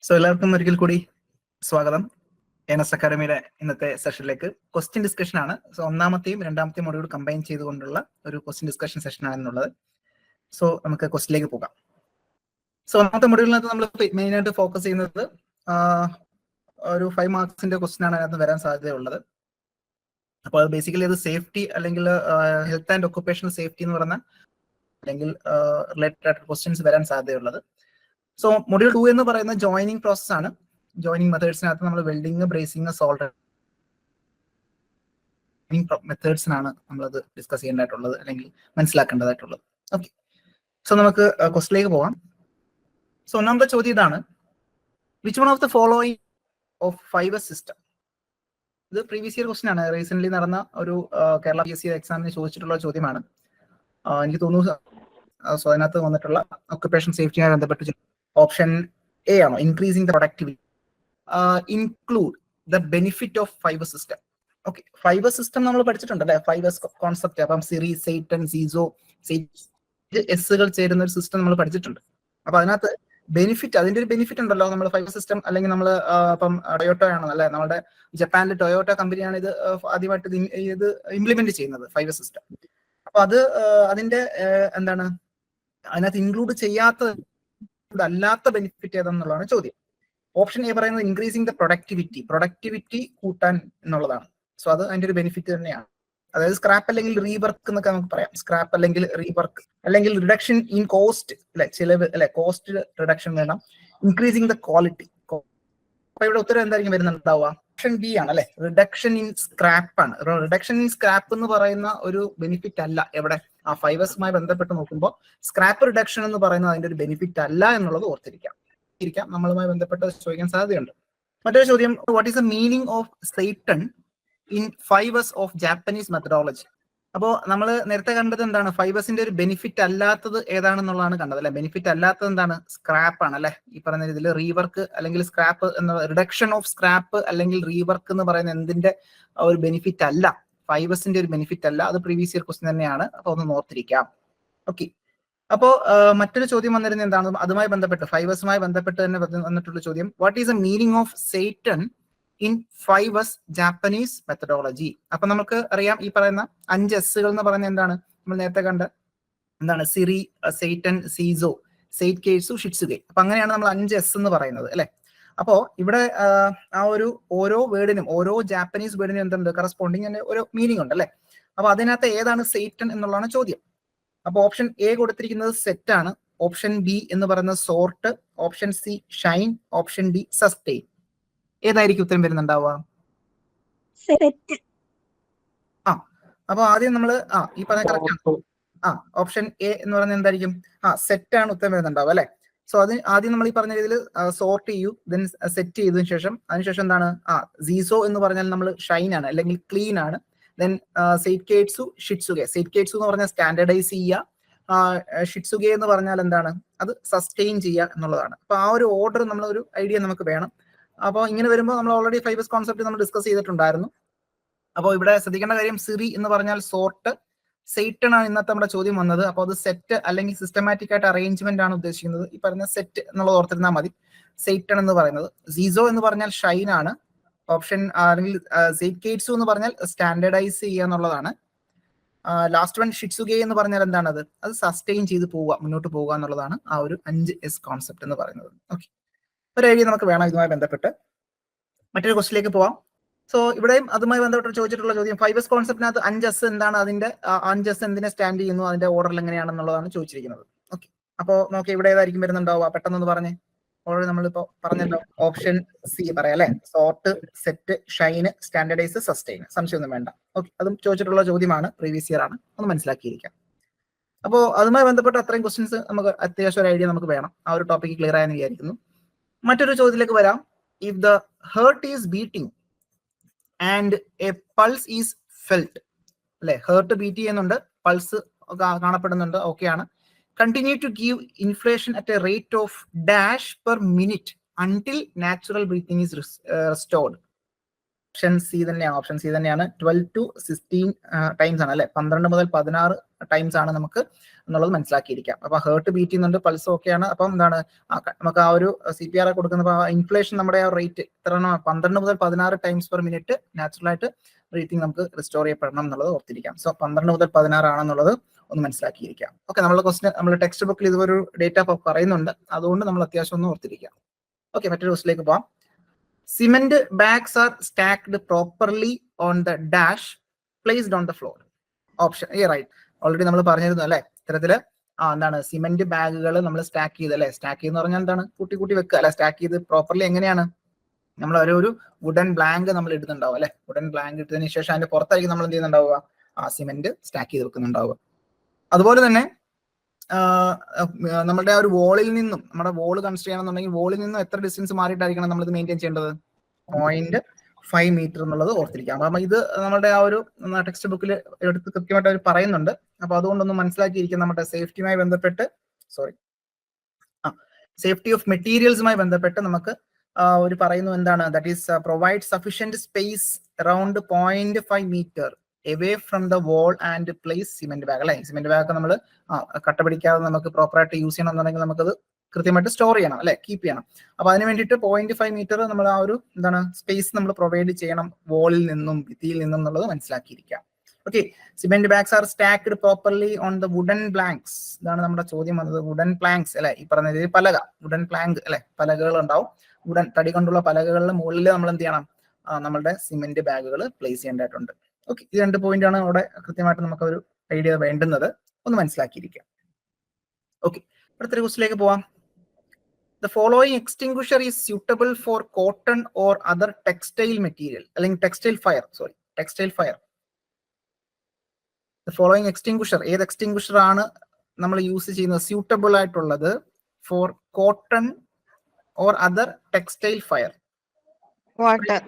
എല്ലാവർക്കും ഒരിക്കൽ കൂടി സ്വാഗതം. എൻഎസ് അക്കാഡമിയുടെ ഇന്നത്തെ സെഷനിലേക്ക് ക്വസ്റ്റ്യൻ ഡിസ്കഷൻ ആണ്. ഒന്നാമത്തെയും രണ്ടാമത്തെയും മൊഡ്യൂൾ കമ്പൈൻ ചെയ്തുകൊണ്ടുള്ള ഒരു ക്വസ്റ്റ്യൻ ഡിസ്കഷൻ സെഷൻ ആണെന്നുള്ളത്. നമുക്ക് ക്വസ്റ്റിലേക്ക് പോകാം. ഒന്നാമത്തെ മൊഡ്യൂളിനകത്ത് നമ്മൾ മെയിൻ ആയിട്ട് ഫോക്കസ് ചെയ്യുന്നത് ഒരു 5 മാർക്സിന്റെ ക്വസ്റ്റ്യൻ ആണ് അതിനകത്ത് വരാൻ സാധ്യതയുള്ളത്. അപ്പോൾ അത് ബേസിക്കലി അത് സേഫ്റ്റി അല്ലെങ്കിൽ ഹെൽത്ത് ആൻഡ് ഒക്കുപേഷണൽ സേഫ്റ്റി എന്ന് പറയുന്ന അല്ലെങ്കിൽ റിലേറ്റഡ് ആയിട്ട് ക്വസ്റ്റ്യൻസ് വരാൻ സാധ്യതയുള്ളത്. മൊഡ്യൂൾ 2 എന്ന് പറയുന്ന ജോയിനിങ് പ്രോസസ് ആണ്. ജോയിനിങ് മെത്തേഡ്സിനകത്ത് നമ്മൾ വെൽഡിങ്, ബ്രേസിംഗ്, സോൾഡറിംഗ് മെത്തേഡ്സിനാണ് നമ്മളത് ഡിസ്കസ് ചെയ്യേണ്ടതായിട്ടുള്ളത് അല്ലെങ്കിൽ മനസ്സിലാക്കേണ്ടതായിട്ടുള്ളത്. ഓക്കെ, നമുക്ക് ക്വസ്റ്റിലേക്ക് പോകാം. ഒന്നാമത്തെ ചോദ്യം ഇതാണ്: which one of the following of fibre system? ഇത് പ്രീവിയസ് ഇയർ ക്വസ്റ്റ്യൻ ആണ്. റീസെന്റ് നടന്ന ഒരു കേരള PSC എക്സാമിന് ചോദിച്ചിട്ടുള്ള ചോദ്യമാണ്. എനിക്ക് തോന്നുന്നു അതിനകത്ത് വന്നിട്ടുള്ള ഒക്കുപേഷൻ സേഫ്റ്റിയുമായി ബന്ധപ്പെട്ട് ഓപ്ഷൻ എ ആണോ, increasing the productivity, include the benefit of fibre system. Okay, fibre system നമ്മൾ പഠിച്ചിട്ടുണ്ടല്ലേ, ഫൈബർ കോൺസെപ്റ്റ്. അപ്പം സിറി, സെയ്റ്റൺ, സീസോ, എസ്സുകൾ ചേരുന്ന ഒരു സിസ്റ്റം നമ്മൾ പഠിച്ചിട്ടുണ്ട്. അപ്പൊ അതിനകത്ത് ബെനിഫിറ്റ്, അതിന്റെ ഒരു ബെനിഫിറ്റ് ഉണ്ടല്ലോ. നമ്മൾ ഫൈബർ സിസ്റ്റം അല്ലെങ്കിൽ നമ്മൾ ഇപ്പം ടൊയോട്ടോ ആണ് അല്ലെ, നമ്മുടെ ജപ്പാനിലെ ടൊയോട്ടോ കമ്പനിയാണ് ഇത് ആദ്യമായിട്ട് ഇത് ഇംപ്ലിമെന്റ് ചെയ്യുന്നത്, ഫൈബർ സിസ്റ്റം. അപ്പൊ അത് അതിന്റെ എന്താണ്, അതിനകത്ത് ഇൻക്ലൂഡ് ചെയ്യാത്ത അല്ലാത്ത ബെനിഫിറ്റ് ഏതെന്നുള്ളതാണ് ചോദ്യം. ഓപ്ഷൻ എ പറയുന്നത് ഇൻക്രീസിംഗ് ദ പ്രൊഡക്ടിവിറ്റി കൂട്ടാൻ എന്നുള്ളതാണ്. അത് അതിന്റെ ഒരു ബെനിഫിറ്റ് തന്നെയാണ്. അതായത് സ്ക്രാപ്പ് അല്ലെങ്കിൽ റീവർക്ക് എന്നൊക്കെ നമുക്ക് പറയാം. സ്ക്രാപ്പ് അല്ലെങ്കിൽ റീവർക്ക് അല്ലെങ്കിൽ റിഡക്ഷൻ ഇൻ കോസ്റ്റ്, അല്ലെ, ചിലവ്, അല്ലെ, കോസ്റ്റ് റിഡക്ഷൻ വേണം. Increasing the quality. അപ്പൊ ഇവിടെ ഉത്തരം എന്തായിരിക്കും വരുന്നുണ്ടാവുക? ഓപ്ഷൻ ബി ആണ്, അല്ലെ, റിഡക്ഷൻ ഇൻ സ്ക്രാപ്പ് ആണ്. റിഡക്ഷൻ ഇൻ സ്ക്രാപ്പ് എന്ന് പറയുന്ന ഒരു ബെനിഫിറ്റ് അല്ല. എവിടെ ആ ഫൈബേഴ്സുമായി ബന്ധപ്പെട്ട് നോക്കുമ്പോൾ സ്ക്രാപ്പ് റിഡക്ഷൻ എന്ന് പറയുന്നത് അതിന്റെ ഒരു ബെനിഫിറ്റ് അല്ല എന്നുള്ളത് ഓർത്തിരിക്കാം. നമ്മളുമായി ബന്ധപ്പെട്ട് ചോദിക്കാൻ സാധ്യതയുണ്ട്. മറ്റൊരു ചോദ്യം: what is the meaning of seiton in five S of Japanese methodology? അപ്പോൾ നമ്മൾ നേരത്തെ കണ്ടത് എന്താണ്? ഫൈബേഴ്സിന്റെ ഒരു ബെനിഫിറ്റ് അല്ലാത്തത് ഏതാണെന്നുള്ളതാണ് കണ്ടത്, അല്ലെ. ബെനിഫിറ്റ് അല്ലാത്തത് എന്താണ്? സ്ക്രാപ്പ് ആണ്, അല്ലെ. ഈ പറഞ്ഞ രീതിയിൽ റീവർക്ക് അല്ലെങ്കിൽ സ്ക്രാപ്പ് എന്ന റിഡക്ഷൻ ഓഫ് സ്ക്രാപ്പ് അല്ലെങ്കിൽ റീവർക്ക് എന്ന് പറയുന്ന എന്തിന്റെ ഒരു ബെനിഫിറ്റ് അല്ല, ഫൈബേഴ്സിന്റെ ഒരു ബെനിഫിറ്റ് അല്ല. അത് പ്രീവിയസ് ഇയർ ക്വസ്റ്റ്യൻ തന്നെയാണ്. അപ്പൊ ഒന്ന് ഓർത്തിരിക്കാം. ഓക്കെ, അപ്പോ മറ്റൊരു ചോദ്യം വന്നിരുന്നത് എന്താണ്? അതുമായി ബന്ധപ്പെട്ട്, ഫൈബേഴ്സുമായി ബന്ധപ്പെട്ട് തന്നെ വന്നിട്ടുള്ള ചോദ്യം: what is the meaning of seiton in five S Japanese methodology? അപ്പൊ നമുക്ക് അറിയാം, ഈ പറയുന്ന 5 എസ്സുകൾ എന്ന് പറയുന്നത് എന്താണ്? നമ്മൾ നേരത്തെ കണ്ട എന്താണ്? Seiri, seiton, seiso, seiketsu, shitsuke. അപ്പൊ അങ്ങനെയാണ് നമ്മൾ 5 എസ് എന്ന് പറയുന്നത്, അല്ലെ. അപ്പോ ഇവിടെ ആ ഒരു ഓരോ വേർഡിനും, ഓരോ ജാപ്പനീസ് വേർഡിനും എന്തുണ്ട്? കറസ്പോണ്ടിങ് ഒരു മീനിങ് ഉണ്ട്, അല്ലെ. അപ്പൊ അതിനകത്ത് ഏതാണ് സെയ്റ്റൺ എന്നുള്ളതാണ് ചോദ്യം. അപ്പൊ ഓപ്ഷൻ എ കൊടുത്തിരിക്കുന്നത് സെറ്റ് ആണ്. ഓപ്ഷൻ ബി എന്ന് പറയുന്നത് sort, option C Shine, option D sustain. ഏതായിരിക്കും ഉത്തരം വരുന്നുണ്ടാവുക? അപ്പൊ ആദ്യം നമ്മൾ ഈ പറഞ്ഞ കറക്റ്റ് ആണ്. ഓപ്ഷൻ എ എന്ന് പറയുന്നത് എന്തായിരിക്കും? സെറ്റ് ആണ് ഉത്തരം വരുന്നുണ്ടാവുക, അല്ലെ. അത് ആദ്യം നമ്മൾ ഈ പറഞ്ഞ രീതിയിൽ സോർട്ട് ചെയ്യൂ, ദെൻ സെറ്റ് ചെയ്തതിനു ശേഷം അതിനുശേഷം എന്താണ്? സീസോ എന്ന് പറഞ്ഞാൽ നമ്മൾ ഷൈൻ ആണ് അല്ലെങ്കിൽ ക്ലീൻ ആണ്. Then seiketsu, shitsuke. Seiketsu എന്ന് പറഞ്ഞാൽ സ്റ്റാൻഡർഡൈസ് ചെയ്യുക, ഷിറ്റ്സുഗെ എന്ന് പറഞ്ഞാൽ എന്താണ്? അത് സസ്റ്റെയിൻ ചെയ്യുക എന്നുള്ളതാണ്. അപ്പൊ ആ ഒരു ഓർഡർ, നമ്മളൊരു ഐഡിയ നമുക്ക് വേണം. അപ്പോൾ ഇങ്ങനെ വരുമ്പോൾ നമ്മൾ ഓൾറെഡി ഫൈബേഴ്സ് കോൺസെപ്റ്റ് നമ്മൾ ഡിസ്കസ് ചെയ്തിട്ടുണ്ടായിരുന്നു. അപ്പോൾ ഇവിടെ ശ്രദ്ധിക്കേണ്ട കാര്യം, സിറി എന്ന് പറഞ്ഞാൽ സോർട്ട്, സെയ്റ്റൺ ആണ് ഇന്നത്തെ നമ്മുടെ ചോദ്യം വന്നത്. അപ്പോൾ അത് സെറ്റ് അല്ലെങ്കിൽ സിസ്റ്റമാറ്റിക് ആയിട്ട് അറേഞ്ച്മെന്റ് ആണ് ഉദ്ദേശിക്കുന്നത്. ഈ പറഞ്ഞ സെറ്റ് എന്നുള്ളത് ഓർത്തിരുന്നാൽ മതി. സെയ്റ്റൺ എന്ന് പറയുന്നത്. സീസോ എന്ന് പറഞ്ഞാൽ ഷൈൻ ആണ്. ഓപ്ഷൻ അല്ലെങ്കിൽ സെയ്റ്റ് കേഴ്സു എന്ന് പറഞ്ഞാൽ സ്റ്റാൻഡർഡൈസ് ചെയ്യുക എന്നുള്ളതാണ്. ലാസ്റ്റ് വൺ ഷിറ്റ്സുഗെ എന്ന് പറഞ്ഞാൽ എന്താണത്? അത് സസ്റ്റെയിൻ ചെയ്ത് പോവുക, മുന്നോട്ട് പോവുക എന്നുള്ളതാണ് ആ ഒരു 5 എസ് കോൺസെപ്റ്റ് എന്ന് പറയുന്നത്. ഓക്കെ, ഒരു ഐഡിയ നമുക്ക് വേണം ഇതുമായി ബന്ധപ്പെട്ട്. മറ്റൊരു ക്വസ്റ്റിലേക്ക് പോവാം. ഇവിടെയും അതുമായി ബന്ധപ്പെട്ട് ചോദിച്ചിട്ടുള്ള ചോദ്യം, ഫൈബേഴ്സ് കോൺസെപ്റ്റിനകത്ത് 5 എസ് എന്താണ്? അതിന്റെ 5 എസ് എന്തിനെ സ്റ്റാൻഡ് ചെയ്യുന്നു? അതിന്റെ ഓർഡറിൽ എങ്ങനെയാണെന്നുള്ളതാണ് ചോദിച്ചിരിക്കുന്നത്. ഓക്കെ, അപ്പോ നോക്കി ഇവിടെ ഏതായിരിക്കും വരുന്നുണ്ടാവുക? പെട്ടെന്ന് പറഞ്ഞേ. ഓൾറെഡി നമ്മളിപ്പോ പറഞ്ഞല്ലോ. ഓപ്ഷൻ സി പറയാം, അല്ലെ. Sort, set, shine, standardise, sustain. സംശയമൊന്നും വേണ്ട. ഓക്കെ, അതും ചോദിച്ചിട്ടുള്ള ചോദ്യമാണ്, പ്രീവിയസ് ഇയർ ആണ്. ഒന്ന് മനസ്സിലാക്കിയിരിക്കാം. അപ്പോൾ അതുമായി ബന്ധപ്പെട്ട് അത്രയും ക്വസ്റ്റ്യൻസ് നമുക്ക് അത്യാവശ്യം ഒരു ഐഡിയ നമുക്ക് വേണം. ആ ഒരു ടോപ്പിക് ക്ലിയർ ആയെന്ന് വിചാരിക്കുന്നു. മറ്റൊരു ചോദ്യത്തിലേക്ക് വരാം. If the heart is beating and a pulse is felt, അല്ലെ. ഹേർട്ട് ബീറ്റ് ചെയ്യുന്നുണ്ട്, പൾസ് കാണപ്പെടുന്നുണ്ട്, ഓക്കെയാണ്. Continue to give inflation at a rate of dash per minute until natural breathing is restored. Option C തന്നെയാണ് 12 to 16 times ആണ് അല്ലെ, 12 മുതൽ 16 times ആണ് നമുക്ക് എന്നുള്ളത് മനസ്സിലാക്കിയിരിക്കാം. അപ്പൊ ഹേർട്ട് ബീറ്റ് ചെയ്യുന്നുണ്ട്, പൾസ് ഒക്കെയാണ്. അപ്പം എന്താണ് നമുക്ക് ആ ഒരു CPR കൊടുക്കുന്ന ഇൻഫ്ലേഷൻ നമ്മുടെ ആ റേറ്റ് എത്ര 12 മുതൽ 16 ടൈംസ് പെർ മിനിറ്റ് നാച്ചുറൽ ആയിട്ട് ബ്രീത്തിങ് നമുക്ക് റിസ്റ്റോർ ചെയ്യപ്പെടണം എന്നുള്ളത് ഓർത്തിരിക്കാം. സോ 12 മുതൽ 16 ആണെന്നുള്ളത് ഒന്ന് മനസ്സിലാക്കിയിരിക്കാം. ഓക്കെ, നമ്മുടെ ക്വസ്റ്റ്യൻ നമ്മുടെ ടെക്സ്റ്റ് ബുക്കിൽ ഇതൊരു ഡേറ്റ പറയുന്നുണ്ട്, അതുകൊണ്ട് നമ്മൾ അത്യാവശ്യം ഒന്ന് ഓർത്തിരിക്കാം. ഓക്കെ, മറ്റൊരു ക്വസ്റ്റിലേക്ക് പോവാം. Cement bags are stacked properly on the dash placed on the floor. Option A right. Already നമ്മൾ പറഞ്ഞിരുന്നു അല്ലെ, ഇത്തരത്തില് എന്താണ് സിമെന്റ് ബാഗുകൾ നമ്മൾ സ്റ്റാക്ക് ചെയ്ത് അല്ലെ, സ്റ്റാക്ക് ചെയ്യുന്ന പറഞ്ഞാൽ എന്താണ് കൂട്ടി വെക്കുക അല്ലെ, സ്റ്റാക്ക് ചെയ്ത് പ്രോപ്പർലി എങ്ങനെയാണ് നമ്മൾ ഒരു വുഡൻ ബ്ലാങ്ക് നമ്മൾ ഇടുന്നുണ്ടാവും അല്ലെ, വുഡൻ ബ്ലാങ്ക് ഇട്ടതിന് ശേഷം അതിന്റെ പുറത്തായിരിക്കും നമ്മൾ എന്ത് ചെയ്യുന്നുണ്ടാവുക, സിമെന്റ് സ്റ്റാക്ക് ചെയ്ത് വെക്കുന്നുണ്ടാവുക. അതുപോലെ തന്നെ നമ്മുടെ ആ ഒരു വോളിൽ നിന്നും, നമ്മുടെ വോള് കൺസ്ട്രക്ട് ചെയ്യണമെന്നുണ്ടെങ്കിൽ വോളിൽ നിന്നും എത്ര ഡിസ്റ്റൻസ് മാറിയിട്ടായിരിക്കണം നമ്മൾ ഇത് മെയിൻറ്റെയിൻ ചെയ്യേണ്ടത്, 0.5 മീറ്റർ എന്നുള്ളത് ഓർത്തിരിക്കാം. അപ്പൊ ഇത് നമ്മുടെ ആ ഒരു ടെക്സ്റ്റ് ബുക്കിൽ എടുത്ത് കൃത്യമായിട്ട് അവർ പറയുന്നുണ്ട്. അപ്പൊ അതുകൊണ്ടൊന്ന് മനസ്സിലാക്കിയിരിക്കും. നമ്മുടെ സേഫ്റ്റിയുമായി ബന്ധപ്പെട്ട് സേഫ്റ്റി ഓഫ് മെറ്റീരിയൽസുമായി ബന്ധപ്പെട്ട് നമുക്ക് ഒരു പറയുന്നു എന്താണ്, that is provide sufficient space around 0.5 metre away from the wall and place cement bag അല്ലെ. സിമെന്റ് ബാഗ് നമ്മൾ കട്ട പിടിക്കാതെ നമുക്ക് പ്രോപ്പറായിട്ട് യൂസ് ചെയ്യണം എന്നുണ്ടെങ്കിൽ നമുക്കത് കൃത്യമായിട്ട് സ്റ്റോർ ചെയ്യണം അല്ലെ, കീപ്പ് ചെയ്യണം. അപ്പൊ അതിന് വേണ്ടിയിട്ട് 0.5 മീറ്റർ നമ്മൾ ആ ഒരു എന്താണ് സ്പേസ് നമ്മൾ പ്രൊവൈഡ് ചെയ്യണം വോളിൽ നിന്നും ഭിത്തിയിൽ നിന്നും എന്നുള്ളത് മനസ്സിലാക്കിയിരിക്കാം. Okay, cement bags are stacked properly on the wooden planks. ഇതാണ് നമ്മുടെ ചോദ്യം വന്നത്, വുഡൻ പ്ലാങ്ക്സ് അല്ലെ. ഈ പറഞ്ഞ രീതിയിൽ പലക, വുഡൻ പ്ലാങ്ക് അല്ലെ, പലകകൾ ഉണ്ടാവും. വുഡൻ തടി കൊണ്ടുള്ള പലകകളുടെ മുകളിൽ നമ്മൾ എന്ത് ചെയ്യണം, നമ്മളുടെ സിമെന്റ് ബാഗുകൾ പ്ലേസ് ചെയ്യേണ്ടതായിട്ടുണ്ട്. ഓക്കെ, ഈ 2 പോയിന്റ് ആണ് അവിടെ കൃത്യമായിട്ട് നമുക്ക് ഒരു ഐഡിയ വേണ്ടുന്നത്, ഒന്ന് മനസ്സിലാക്കിയിരിക്കാം. ഓക്കെ, അടുത്തൊരു ക്വസ്റ്റിലേക്ക് പോവാം. The following extinguisher is suitable for cotton or other textile material, അല്ലെങ്കിൽ textile fire. The following extinguisher, ഏത് എക്സ്റ്റിംഗ്വിഷർ ആണ് നമ്മൾ യൂസ് ചെയ്യുന്നത് സ്യൂട്ടബിൾ ആയിട്ടുള്ളത് for cotton or other textile fire? Water.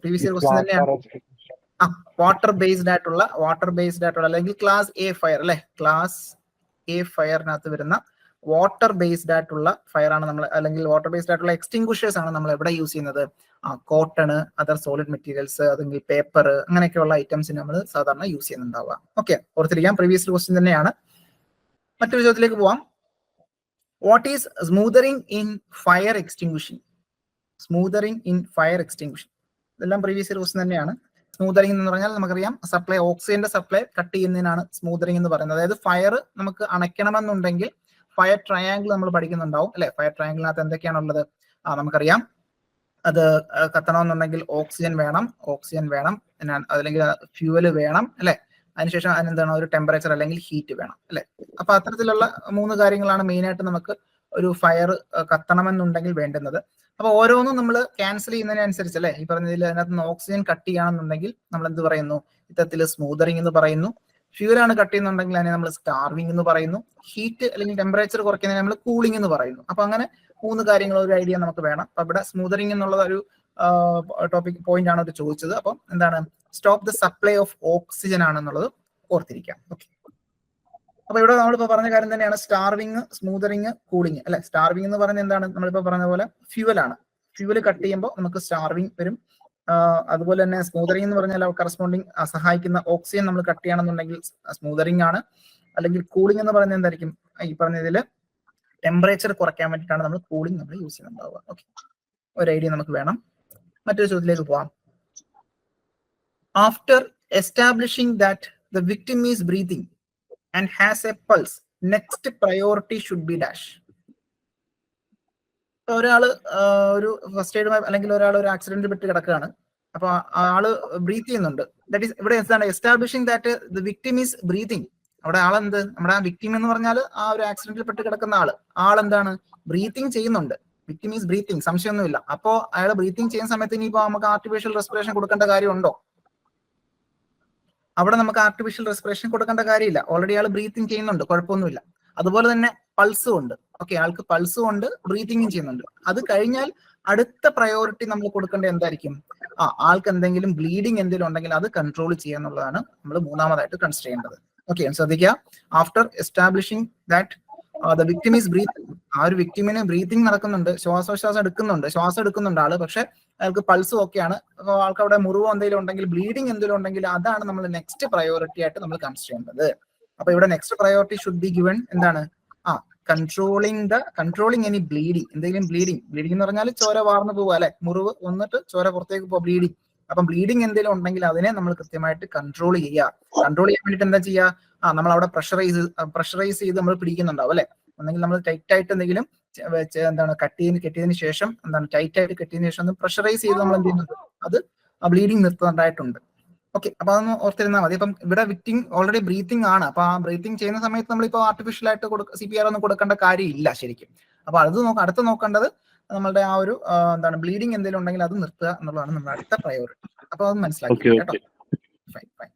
Previous year question തന്നെയാണ്. വാട്ടർ ബേസ്ഡ് ആയിട്ടുള്ള അല്ലെങ്കിൽ class A fire അല്ലെ, ക്ലാസ് എ ഫയറിനകത്ത് വരുന്ന വാട്ടർ ബേസ്ഡ് ആയിട്ടുള്ള ഫയർ ആണ് നമ്മൾ, അല്ലെങ്കിൽ വാട്ടർ ബേസ്ഡ് ആയിട്ടുള്ള എക്സ്റ്റിംഗ്വിഷേഴ്സ് ആണ് നമ്മൾ എവിടെ യൂസ് ചെയ്യുന്നത്, കോട്ടൺ, അതർ സോളിഡ് മെറ്റീരിയൽസ്, അല്ലെങ്കിൽ പേപ്പർ, അങ്ങനെയൊക്കെയുള്ള ഐറ്റംസിന് നമ്മൾ സാധാരണ യൂസ് ചെയ്യുന്നുണ്ടാവുക. ഓക്കെ, ഓർത്തിരിക്കാം, പ്രീവിയസ് ക്വസ്റ്റ്യൻ തന്നെയാണ്. മറ്റൊരു ചോദ്യത്തിലേക്ക് പോവാം. What is smothering in fire extinguishing? ഇതെല്ലാം പ്രീവിയസ് ഇയർ ക്വസ്റ്റ്യൻ തന്നെയാണ്. സ്മൂതറിംഗ് എന്ന് പറഞ്ഞാൽ നമുക്കറിയാം സപ്ലൈ, ഓക്സിജന്റെ സപ്ലൈ കട്ട് ചെയ്യുന്നതിനാണ് സ്മൂതറിംഗ് എന്ന് പറയുന്നത്. അതായത് ഫയർ നമുക്ക് അണയ്ക്കണമെന്നുണ്ടെങ്കിൽ ഫയർ ട്രയാങ്കിൾ നമ്മൾ പഠിക്കുന്നുണ്ടാവും അല്ലെ. ഫയർ ട്രയാങ്കിളിനകത്ത് എന്തൊക്കെയാണുള്ളത് നമുക്കറിയാം. അത് കത്തണമെന്നുണ്ടെങ്കിൽ ഓക്സിജൻ വേണം, അല്ലെങ്കിൽ ഫ്യൂവല് വേണം അല്ലെ. അതിനുശേഷം അതിനെന്താണ് ഒരു ടെമ്പറേച്ചർ അല്ലെങ്കിൽ ഹീറ്റ് വേണം അല്ലെ. അപ്പൊ അത്തരത്തിലുള്ള 3 കാര്യങ്ങളാണ് മെയിൻ ആയിട്ട് നമുക്ക് ഒരു ഫയർ കത്തണമെന്നുണ്ടെങ്കിൽ വേണ്ടുന്നത്. അപ്പൊ ഓരോന്നും നമ്മൾ ക്യാൻസൽ ചെയ്യുന്നതിനനുസരിച്ച് അല്ലെ, ഈ പറഞ്ഞതിൽ അതിനകത്ത് നിന്ന് ഓക്സിജൻ കട്ട് ചെയ്യണമെന്നുണ്ടെങ്കിൽ നമ്മൾ എന്ത് പറയുന്നു, ഇത്തരത്തിൽ സ്മൂതറിംഗ് എന്ന് പറയുന്നു. ഫ്യൂലാണ് കട്ട് ചെയ്യുന്നുണ്ടെങ്കിൽ അതിനെ നമ്മൾ സ്റ്റാർവിംഗ് എന്ന് പറയുന്നു. ഹീറ്റ് അല്ലെങ്കിൽ ടെമ്പറേച്ചർ കുറയ്ക്കുന്നതിന് നമ്മൾ കൂളിംഗ് എന്ന് പറയുന്നു. അപ്പൊ അങ്ങനെ 3 കാര്യങ്ങൾ ഒരു ഐഡിയ നമുക്ക് വേണം. അപ്പൊ ഇവിടെ സ്മൂതറിംഗ് എന്നുള്ള ഒരു ടോപ്പിക് പോയിന്റ് ആണ് ചോദിച്ചത്. അപ്പം എന്താണ്, stop the supply of oxygen ആണെന്നുള്ളത് ഓർത്തിരിക്കാം. ഓക്കെ, അപ്പൊ ഇവിടെ നമ്മളിപ്പോ പറഞ്ഞ കാര്യം തന്നെയാണ് സ്റ്റാർവിംഗ്, സ്മൂതറിംഗ്, കൂളിംഗ് അല്ലെ. സ്റ്റാർവിംഗ് എന്ന് പറഞ്ഞാൽ എന്താണ്, നമ്മളിപ്പോ പറഞ്ഞ പോലെ ഫ്യൂവലാണ്. ഫ്യൂവൽ കട്ട് ചെയ്യുമ്പോൾ നമുക്ക് സ്റ്റാർവിംഗ് വരും. അതുപോലെ തന്നെ സ്മൂതറിംഗ് എന്ന് പറഞ്ഞാൽ കറസ്പോണ്ടിങ് സഹായിക്കുന്ന ഓക്സിജൻ നമ്മൾ കട്ട് ചെയ്യണമെന്നുണ്ടെങ്കിൽ സ്മൂതറിംഗ് ആണ്. അല്ലെങ്കിൽ കൂളിംഗ് എന്ന് പറയുന്നത് എന്തായിരിക്കും, ഈ പറഞ്ഞതിൽ ടെമ്പറേച്ചർ കുറയ്ക്കാൻ വേണ്ടിയിട്ടാണ് നമ്മൾ കൂളിംഗ് നമ്മൾ യൂസ് ചെയ്യുന്നുണ്ടാവുക. ഓക്കെ, ഒരു ഐഡിയ നമുക്ക് വേണം. മറ്റൊരു ചോദ്യത്തിലേക്ക് പോവാം. After establishing that the victim is breathing and has A pulse, next priority should B dash. ഒരാള് ഒരു ഫസ്റ്റ് എയ്ഡുമായി അല്ലെങ്കിൽ ഒരാൾ ഒരു ആക്സിഡന്റിൽ പെട്ട് കിടക്കുകയാണ്. അപ്പൊ ആള് ബ്രീത്ത് ചെയ്യുന്നുണ്ട്. ദാറ്റ് ഈസ് ഇവിടെ എന്താണ്, establishing that the victim is breathing. അവിടെ ആളെന്ത്, നമ്മുടെ ആ വിക്ടിം എന്ന് പറഞ്ഞാൽ ആ ഒരു ആക്സിഡന്റിൽ പെട്ട് കിടക്കുന്ന ആളെന്താണ്, ബ്രീത്തിങ് ചെയ്യുന്നുണ്ട്. വിക്ടിം ഈസ് ബ്രീത്തിങ്, സംശയമൊന്നുമില്ല. അപ്പോ അയാൾ ബ്രീത്തിങ് ചെയ്യുന്ന സമയത്ത് ഇനിയിപ്പോ നമുക്ക് ആർട്ടിഫിഷ്യൽ റെസ്പിറേഷൻ കൊടുക്കേണ്ട കാര്യമുണ്ടോ? അവിടെ നമുക്ക് ആർട്ടിഫിഷ്യൽ റെസ്പിറേഷൻ കൊടുക്കേണ്ട കാര്യമില്ല. ഓൾറെഡി ആൾ ബ്രീത്തിങ് ചെയ്യുന്നുണ്ട്, കുഴപ്പമൊന്നുമില്ല. അതുപോലെ തന്നെ പൾസും ഉണ്ട്. ഓക്കെ, ആൾക്ക് പൾസും ഉണ്ട്, ബ്രീത്തിങ്ങും ചെയ്യുന്നുണ്ട്. അത് കഴിഞ്ഞാൽ അടുത്ത പ്രയോറിറ്റി നമ്മൾ കൊടുക്കേണ്ടത് എന്തായിരിക്കും, ആൾക്ക് എന്തെങ്കിലും ബ്ലീഡിങ് എന്തെങ്കിലും ഉണ്ടെങ്കിൽ അത് കൺട്രോൾ ചെയ്യുക എന്നുള്ളതാണ് നമ്മൾ 3ാമതായിട്ട് കൺസിഡർ ചെയ്യേണ്ടത്. ഓക്കെ, ശ്രദ്ധിക്കുക. After establishing that the victim is breathing ആ ഒരു വിക്ടിമിന് ബ്രീത്തിങ് നടക്കുന്നുണ്ട്, ശ്വാസം എടുക്കുന്നുണ്ട് ആള്, പക്ഷെ അയാൾക്ക് പൾസും ഒക്കെയാണ്. അപ്പോൾ ആൾക്ക് അവിടെ മുറിവോ എന്തെങ്കിലും ഉണ്ടെങ്കിൽ, ബ്ലീഡിങ് എന്തെങ്കിലും ഉണ്ടെങ്കിൽ അതാണ് നമ്മൾ നെക്സ്റ്റ് പ്രയോറിറ്റി ആയിട്ട് നമ്മൾ കൺസിഡർ ചെയ്യേണ്ടത്. അപ്പൊ ഇവിടെ next priority should be given എന്താണ്? Controlling any bleeding. എന്തെങ്കിലും ബ്ലീഡിങ് എന്ന് പറഞ്ഞാൽ ചോര വാർന്നു പോവുക അല്ലെ, മുറിവ് വന്നിട്ട് ചോര പുറത്തേക്ക് പോകുക, ബ്ലീഡിങ്. അപ്പം ബ്ലീഡിങ് എന്തെങ്കിലും ഉണ്ടെങ്കിൽ അതിനെ നമ്മൾ കൃത്യമായിട്ട് കൺട്രോൾ ചെയ്യുക. കൺട്രോൾ ചെയ്യാൻ വേണ്ടിയിട്ട് എന്താ ചെയ്യുക? നമ്മൾ അവിടെ പ്രഷറൈസ് ചെയ്ത് നമ്മൾ പിടിക്കുന്നുണ്ടാവും അല്ലെ. ഒന്നെങ്കിൽ നമ്മൾ ടൈറ്റ് ആയിട്ട് എന്തെങ്കിലും എന്താണ് കെട്ടിയതിന് ശേഷം ടൈറ്റ് ആയിട്ട് കെട്ടിയതിന് ശേഷം ഒന്ന് പ്രഷറൈസ് ചെയ്ത് നമ്മൾ എന്ത് ചെയ്യുന്നുണ്ട്, അത് ആ ബ്ലീഡിങ് നിർത്തുന്നുണ്ടായിട്ടുണ്ട്. ഓക്കെ, അപ്പൊ അതൊന്ന് ഓർത്തിരുന്നാൽ മതി. അപ്പം ഇവിടെ വിക്ടിം ഓൾറെഡി ബ്രീത്തിങ് ആണ്. അപ്പൊ ആ ബ്രീത്തിങ് ചെയ്യുന്ന സമയത്ത് നമ്മളിപ്പോൾ ആർട്ടിഫിഷ്യൽ ആയിട്ട് CPR ഒന്നും കൊടുക്കേണ്ട കാര്യമില്ല ശരിക്കും. അപ്പൊ അടുത്ത് നോക്കേണ്ടത് നമ്മളുടെ ആ ഒരു ബ്ലീഡിങ് എന്തെങ്കിലും ഉണ്ടെങ്കിൽ അത് നിർത്തുക എന്നുള്ളതാണ് നമ്മുടെ അടുത്ത പ്രയോറിറ്റി. അപ്പൊ അത് മനസ്സിലാക്കി കേട്ടോ. ഫൈൻ.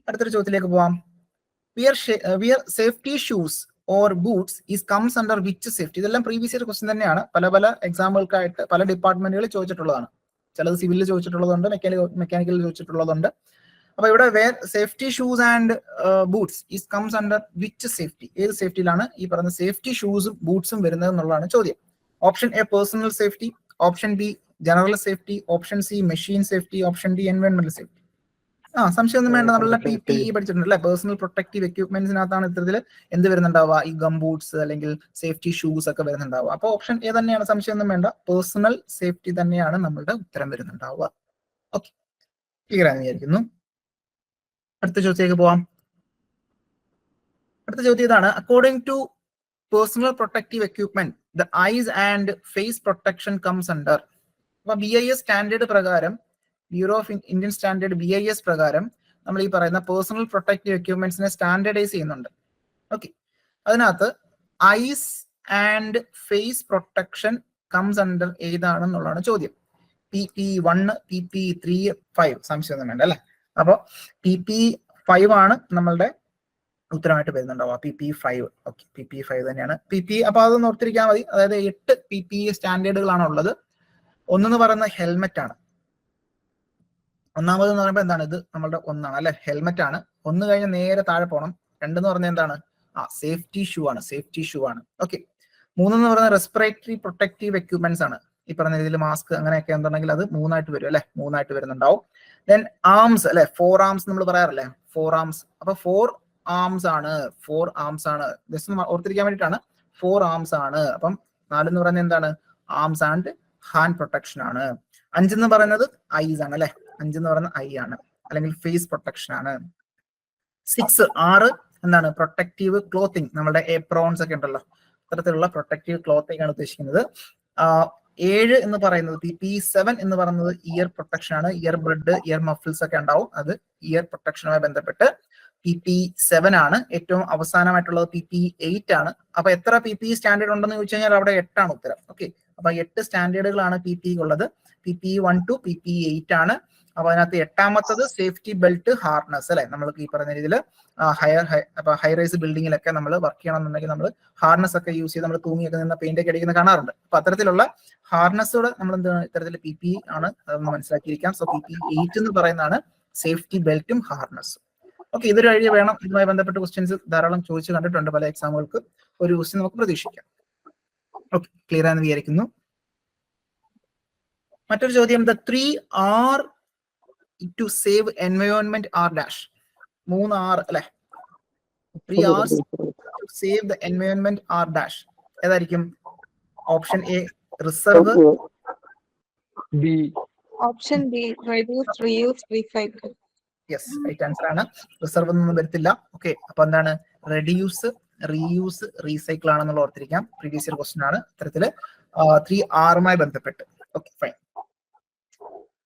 അടുത്തൊരു ചോദ്യത്തിലേക്ക് പോവാം. Wear safety shoes or boots is comes under which safety? ഇതെല്ലാം പ്രീവിയസ് ഇയർ ക്വസ്റ്റ്യൻ തന്നെയാണ്. പല എക്സാമ്പിൾക്കായിട്ട് പല ഡിപ്പാർട്ട്മെന്റുകളിൽ ചോദിച്ചിട്ടുള്ളതാണ്. ചിലത് സിവിലിൽ ചോദിച്ചിട്ടുള്ളതുണ്ട്, മെക്കാനിക്കലിൽ ചോദിച്ചിട്ടുള്ളതുണ്ട്. അപ്പൊ ഇവിടെ safety shoes and boots is comes under which safety? ഏത് സേഫ്റ്റിയിലാണ് ഈ പറയുന്ന സേഫ്റ്റി ഷൂസും ബൂട്ട്സും വരുന്നത് എന്നുള്ളതാണ് ചോദ്യം. Option A personal safety, option B general safety, option C machine safety, option D എൻവയോൺമെന്റൽ സേഫ്റ്റി. സംശയമൊന്നും വേണ്ട, നമ്മളെ PPE പഠിച്ചിട്ടുണ്ട് അല്ലെ. പേഴ്സണൽ പ്രൊട്ടക്റ്റീവ് എക്യുപ്മെന്റ്സിനകത്താണ് ഇത്തരത്തിൽ എന്ത് വരുന്നുണ്ടാവുക, ഈ ഗം ബൂട്ട്സ് അല്ലെങ്കിൽ സേഫ്റ്റി ഷൂസ് ഒക്കെ വരുന്നുണ്ടാവുക. അപ്പൊ ഓപ്ഷൻ എ തന്നെയാണ്, സംശയമൊന്നും വേണ്ട, പേഴ്സണൽ സേഫ്റ്റി തന്നെയാണ് നമ്മളുടെ ഉത്തരം വരുന്നുണ്ടാവുക. ഓക്കെ, ക്ലിയർ ആണെന്ന് വിചാരിക്കുന്നു. അടുത്ത ചോദ്യത്തിലേക്ക് പോവാം. അടുത്ത ചോദ്യം ഇതാണ്. According to personal protective equipment the eyes and face protection comes under. അപ്പൊ BIS സ്റ്റാൻഡേർഡ് പ്രകാരം, bureau of Indian standard BIS പ്രകാരം നമ്മൾ ഈ പറയുന്ന പേഴ്സണൽ പ്രൊട്ടക്റ്റീവ് എക്യുപ്മെന്റ്സിനെ സ്റ്റാൻഡേർഡൈസ് ചെയ്യുന്നുണ്ട്. ഓക്കെ, അതിനകത്ത് eyes and face protection comes under ഏതാണെന്നുള്ളതാണ് ചോദ്യം. PP1, PP3, 5 സംശയമൊന്നും വേണ്ട അല്ലെ. അപ്പൊ PP5 ആണ് നമ്മളുടെ ഉത്തരമായിട്ട് വരുന്നുണ്ടാവുക. PP5. ഓക്കെ, PP5 തന്നെയാണ് PP. അപ്പൊ അതൊന്ന് ഓർത്തിരിക്കാൻ മതി. അതായത് 8 PPE സ്റ്റാൻഡേർഡുകളാണ് ഉള്ളത്. ഒന്നെന്ന് പറയുന്ന ഹെൽമെറ്റ് ആണ്. ഒന്നാമത് എന്ന് പറയുമ്പോൾ എന്താണ്, ഇത് നമ്മളുടെ ഒന്നാണ് അല്ലെ, ഹെൽമെറ്റ് ആണ്. ഒന്ന് കഴിഞ്ഞ് നേരെ താഴെ പോകണം. രണ്ടെന്ന് പറഞ്ഞാൽ എന്താണ്, സേഫ്റ്റി ഷൂ ആണ്. ഓക്കെ, മൂന്നെന്ന് പറയുന്നത് റെസ്പിറേറ്ററി പ്രൊട്ടക്റ്റീവ് എക്യുപ്മെന്റ്സ് ആണ്. ഈ പറഞ്ഞ രീതിയിൽ മാസ്ക് അങ്ങനെയൊക്കെ എന്തുണ്ടെങ്കിൽ അത് മൂന്നായിട്ട് വരും അല്ലെ, മൂന്നായിട്ട് വരുന്നുണ്ടാവും. ദെൻ ആംസ് അല്ലെ, 4 ആംസ് നമ്മൾ പറയാറില്ലേ, 4 ആംസ്. അപ്പൊ 4 ആംസ് ആണ്. ജസ്റ്റ് ഓർത്തിരിക്കാൻ വേണ്ടിയിട്ടാണ്, 4 ആംസ് ആണ്. അപ്പം 4 എന്ന് പറയുന്നത് എന്താണ്, ആംസ് ആൻഡ് ഹാൻഡ് പ്രൊട്ടക്ഷൻ ആണ്. 5 എന്ന് പറയുന്നത് ഐസ് ആണ് അല്ലെ, 5 എന്ന് പറയുന്നത് ഐ ആണ്, അല്ലെങ്കിൽ ഫേസ് പ്രൊട്ടക്ഷൻ ആണ്. 6 എന്താണ്, പ്രൊട്ടക്റ്റീവ് ക്ലോത്തിങ്. നമ്മുടെ ഏപ്രോൺസ് ഒക്കെ ഉണ്ടല്ലോ, അത്തരത്തിലുള്ള പ്രൊട്ടക്റ്റീവ് ക്ലോത്തിങ് ആണ് ഉദ്ദേശിക്കുന്നത്. 7 എന്ന് പറയുന്നത് PP7 എന്ന് പറയുന്നത് ഇയർ പ്രൊട്ടക്ഷൻ ആണ്. ഇയർ ബഡ്, ഇയർ മഫിൾസ് ഒക്കെ ഉണ്ടാവും, അത് ഇയർ പ്രൊട്ടക്ഷനുമായി ബന്ധപ്പെട്ട് PP7 ആണ്. ഏറ്റവും അവസാനമായിട്ടുള്ളത് PP8 ആണ്. അപ്പൊ എത്ര PPE സ്റ്റാൻഡേർഡ് ഉണ്ടെന്ന് ചോദിച്ചു കഴിഞ്ഞാൽ അവിടെ 8 ആണ് ഉത്തരം. ഓക്കെ, അപ്പൊ 8 സ്റ്റാൻഡേർഡുകളാണ് PPE ഉള്ളത്. PP1 to PP8 ആണ്. അപ്പൊ അതിനകത്ത് 8ാമത്തത് സേഫ്റ്റി ബെൽറ്റ് ഹാർനസ് അല്ലെ. നമ്മൾക്ക് ഈ പറയുന്ന രീതിയിൽ ഹൈ റൈസ് ബിൽഡിങ്ങിലൊക്കെ നമ്മൾ വർക്ക് ചെയ്യണമെന്നുണ്ടെങ്കിൽ നമ്മൾ ഹാർനസ് ഒക്കെ യൂസ് ചെയ്ത് നമ്മൾ തൂങ്ങിയൊക്കെ നിന്ന് പെയിന്റ് ഒക്കെ അടിക്കുന്ന കാണാറുണ്ട്. അപ്പൊ അത്തരത്തിലുള്ള ഹാർനസോട് നമ്മൾ എന്താണ് ഇത്തരത്തിൽ PPE ആണ്, അതൊന്ന് മനസ്സിലാക്കിയിരിക്കാം. സോ PP8 എന്ന് പറയുന്നതാണ് സേഫ്റ്റി ബെൽറ്റും ഹാർനസും. ഓക്കെ, ഇതൊരു ഐഡിയ വേണം. ഇതുമായി ബന്ധപ്പെട്ട് ക്വസ്റ്റ്യൻസ് ധാരാളം ചോദിച്ചു കണ്ടിട്ടുണ്ട് പല എക്സാമുകൾക്ക്. ഒരു ക്വസ്റ്റ്യൻ നമുക്ക് പ്രതീക്ഷിക്കാം. ഓക്കെ, ക്ലിയർ ആണെന്ന് വിചാരിക്കുന്നു. മറ്റൊരു ചോദ്യം, the 3 R to save environment R dash. 3 R അല്ലെ, 3 R's to save the environment R dash. ഏതായിരിക്കും? Option A reserve, option B reduce, reuse, recycle. Yes, right answer ആണ്. റിസർവ് ഒന്നും വരത്തില്ല. ഓക്കെ, അപ്പൊ എന്താണ്, റെഡ്യൂസ്, റീയൂസ്, റീസൈക്കിൾ ആണെന്നുള്ള ഓർത്തിരിക്കാം. Previous year question ആണ് ഇത്തരത്തില് 3 R'മായി ബന്ധപ്പെട്ട്. Okay, fine.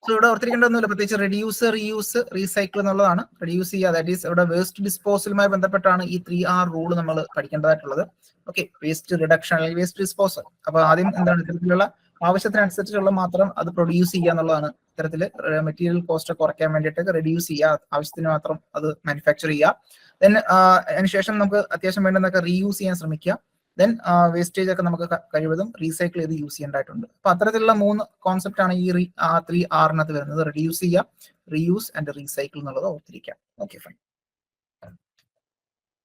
സോ ഇവിടെ ഓർത്തിരിക്കേണ്ടതൊന്നുമില്ല, പ്രത്യേകിച്ച് റെഡ്യൂസ്, റീയൂസ്, റീസൈക്കിൾ എന്നുള്ളതാണ്. റെഡ്യൂസ് ചെയ്യുക, ദാറ്റ് ഈസ് ഇവിടെ വേസ്റ്റ് ഡിസ്പോസലുമായി ബന്ധപ്പെട്ടാണ് ഈ 3 R റൂൾ നമ്മൾ പഠിക്കേണ്ടതായിട്ടുള്ളത്. ഓക്കെ, വേസ്റ്റ് റിഡക്ഷൻ അല്ലെങ്കിൽ വേസ്റ്റ് ഡിസ്പോസൽ. അപ്പൊ ആദ്യം എന്താണ്, ഇത്തരത്തിലുള്ള ആവശ്യത്തിനനുസരിച്ചുള്ള മാത്രം അത് പ്രൊഡ്യൂസ് ചെയ്യുക എന്നുള്ളതാണ്. ഇത്തരത്തിൽ മെറ്റീരിയൽ കോസ്റ്റ് കുറയ്ക്കാൻ വേണ്ടിയിട്ട് റെഡ്യൂസ് ചെയ്യുക, ആവശ്യത്തിന് മാത്രം അത് മാനുഫാക്ചർ ചെയ്യുക. ദെൻ അതിനുശേഷം നമുക്ക് അത്യാവശ്യം വേണ്ടുന്നതൊക്കെ റീയൂസ് ചെയ്യാൻ ശ്രമിക്കുക. ദെൻ വേസ്റ്റേജ് ഒക്കെ നമുക്ക് കഴിവതും റീസൈക്കിൾ ചെയ്ത് യൂസ് ചെയ്യേണ്ടതായിട്ടുണ്ട്. അപ്പൊ അത്തരത്തിലുള്ള 3 കോൺസെപ്റ്റ് ആണ് ഈ 3 R'നകത്ത് വരുന്നത്. റെഡ്യൂസ് ചെയ്യുക, റീയൂസ് ആൻഡ് റീസൈക്കിൾ എന്നുള്ളത് ഓർത്തിരിക്കാം. Okay, fine.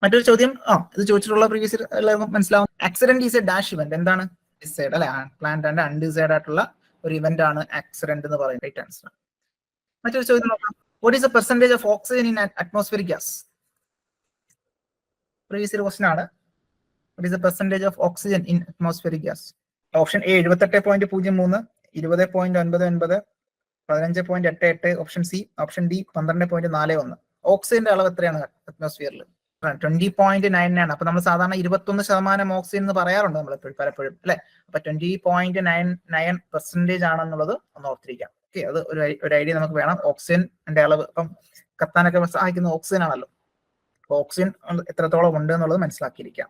മറ്റൊരു ചോദ്യം ഇത് ചോദിച്ചിട്ടുള്ള പ്രീവിയസ് എല്ലാവർക്കും മനസ്സിലാവും. Accident is a dash event. എന്താണ്? ഡിസൈഡ് അല്ലെ, പ്ലാൻഡ് ആൻഡ് അൺഡിസൈഡ് ആയിട്ടുള്ള ഒരു ഇവന്റ് ആണ് ആക്സിഡന്റ് എന്ന് പറയുന്നത്. Right answer. മറ്റൊരു ചോദ്യം നോക്കാം. What is the percentage of oxygen in atmospheric gas? Previous question ആണ്. What is the percentage of oxygen in atmospheric gas? Option A 78.03, 20.99, 15.88, option C, option D 12.41. ഓക്സിജന്റെ അളവ് എത്രയാണ് അറ്റ്മോസ്ഫിയറിൽ? 20.99 ആണ്. അപ്പൊ നമ്മൾ സാധാരണ 21% ഓക്സിജൻ എന്ന് പറയാറുണ്ട് നമ്മൾ പലപ്പോഴും അല്ലെ. അപ്പൊ 20.99% ആണെന്നുള്ളത് ഒന്ന് ഓർത്തിരിക്കാം. ഓക്കെ, അത് ഒരു ഐഡിയ നമുക്ക് വേണം. ഓക്സിജന്റെ അളവ് ഇപ്പം കത്താനൊക്കെ സഹായിക്കുന്ന ഓക്സിജൻ ആണല്ലോ. അപ്പൊ ഓക്സിജൻ എത്രത്തോളം ഉണ്ട് എന്നുള്ളത് മനസ്സിലാക്കിയിരിക്കാം.